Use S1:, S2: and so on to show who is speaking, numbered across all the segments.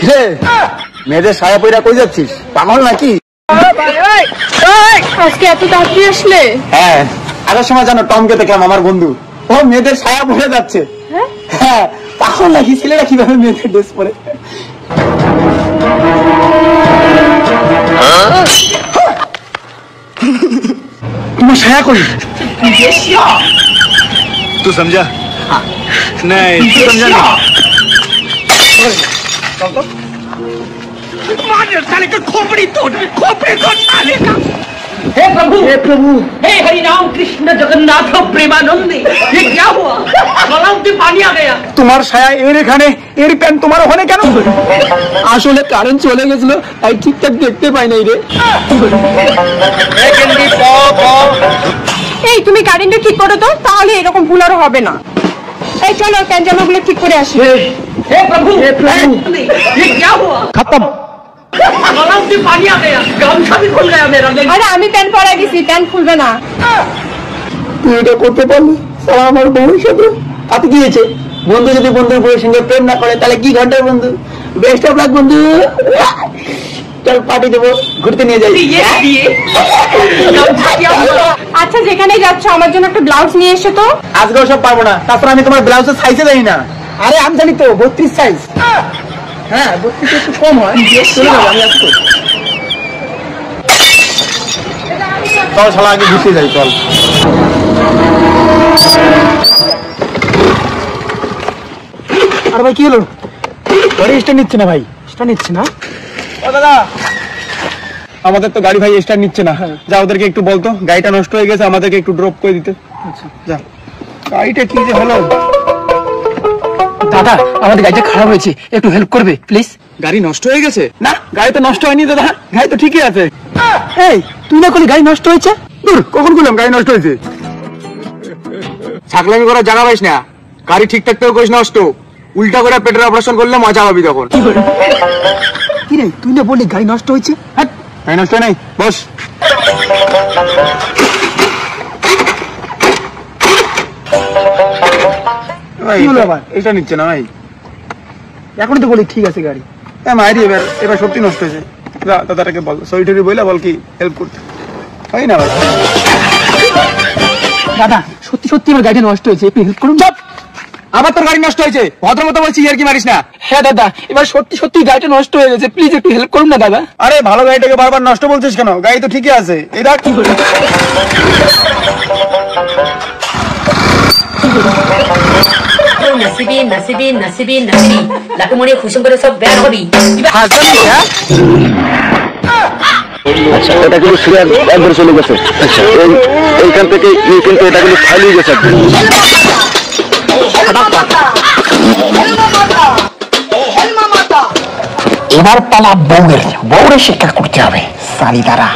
S1: কিরে মেয়েদের সায়া পয়রা কই যাচ্ছিস? পাগল নাকি?
S2: আজকে এত তাড়াতাড়ি আসলে?
S1: হ্যাঁ, আসার সময় জানো টমকে দেখলাম আমার বন্ধু, ও মেয়েদের সায়া পরে যাচ্ছে। হ্যাঁ, পাগল নাকি? ছেলেরা কিভাবে মেয়েদের ড্রেস পরে? তোমার সায়া কই?
S3: तू समझा? नहीं तू समझा नहीं। साले का खोपड़ी तोड़ साले का।
S4: हे प्रभु
S1: हे प्रभु,
S4: हे हरि राम कृष्ण जगन्नाथ प्रेमानंद, ये क्या हुआ? गलाव से पानी आ गया।
S1: তোমার ছায়া এর এখানে, এর প্যান্ট তোমার ওখানে কেন? আসলে কারেন্ট চলে গেছিল, তাই ঠিকঠাক দেখতে পাই নাই রে।
S2: এই তুমি কারেন্টটা ঠিক করো তো, তাহলে এরকম ভুল আর হবে না। এই চলো প্যান্ট জামাগুলো ঠিক করে আসি।
S4: हे प्रभु ये क्या हुआ?
S1: খতম।
S4: गलाव से पानी आ गया, गामछा भी खुल गया मेरा।
S2: আরে আমি প্যান্ট পরে গেছি, প্যান্ট খুলবে না।
S1: তুই এটা করতে পারলি? সারা আমার বউয়ের সাথে হাতে দিয়েছে। বন্ধু যদি বন্ধুর বউয়ের সঙ্গে প্রেম না করে তাহলে কি ঘটে বন্ধু? বেস্ট অফ লাক বন্ধু। চল পার্টি দেবো, ঘুরতে নিয়ে যাই।
S2: আচ্ছা যেখানে যাচ্ছ আমার জন্য একটা ব্লাউজ নিয়ে এসো তো।
S1: আজকে সব পারবো না, তারপর আমি তোমার ব্লাউজের সাইজে যাই না। আরে আমি জানি তো 32 সাইজ। হ্যাঁ 32 একটু কম হয়। চলে যাবে, আমি আসবো। চল শালা আগে ঘুরতে যাই, চল। আরে ভাই কি হলো? গাড়ি স্টার্ট নিচ্ছে না ভাই। স্টার্ট নিচ্ছে না? ও দাদা, আমাদের তো গাড়ি ভাই স্টার্ট নিচ্ছে না। যা ওদেরকে একটু বলতো গাড়িটা নষ্ট হয়ে গেছে, আমাদেরকে একটু ড্রপ করে দিতে। আচ্ছা যা। গাড়িটা কি যে হলো?
S5: দাদা আমাদের গাড়িটা খারাপ হয়েছে, একটু হেল্প করবে প্লিজ?
S1: গাড়ি নষ্ট হয়ে গেছে? না, গাড়ি তো নষ্ট হয়নি দাদা, গাড়ি তো ঠিকই আছে। এই তুই না করলি গাড়ি নষ্ট হয়েছে? দূর, কখন বললাম গাড়ি নষ্ট হয়েছে? ছাগলামি করার জায়গা পাইস না। গাড়ি ঠিক থাকতেও করিস নষ্ট, উল্টা করে পেটের অপারেশন করলে মজা পাবি তখন।
S5: কি রে তুই না বললি গাড়ি নষ্ট হয়েছে?
S1: হ্যাঁ, গাড়ি নষ্ট হয় নাই, বস। কি হলো আবার? এটা নিচ্ছে না ভাই।
S5: এখনই তো বলি ঠিক আছে গাড়ি।
S1: মায়েরি এবার এবার সত্যি নষ্ট হয়েছে। দাদাটাকে বল, সরি টরি বইলা বল কি হেল্প করতে হয় না ভাই।
S5: দাদা সত্যি সত্যি আমার গাড়িটা নষ্ট হয়েছে, একটু হেল্প করুন।
S1: চুপ! আবার তোর গাড়ি নষ্ট হয়েছে? ভদ্র মতো বলছি, আর কি মারিস না।
S5: হ্যাঁ দাদা এবার সত্যি সত্যি গাড়িটা নষ্ট হয়ে গেছে, প্লিজ একটু হেল্প করুন না দাদা।
S1: আরে ভালো গাড়িটাকে বারবার নষ্ট বলছিস কেন? গাড়ি তো ঠিকই আছে। এই দেখ কি করে।
S4: नसीबी नसीबी नसीबी नसीबी লাকুমনি খুশম করে সব বের হবি।
S6: আচ্ছা এটা কিন্তু সিরিয়াল একবার চলে গেছে। আচ্ছা এইখান থেকে কিন্তু এটা কিন্তু খালি গেছে।
S5: এবার পালা বউয়ের, বউরে শিক্ষা করতে হবে সালি দ্বারা।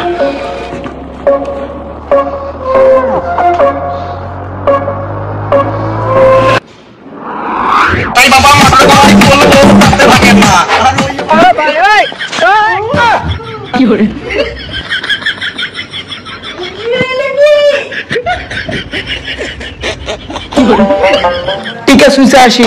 S1: ঠিক আছে শুনছে আসি।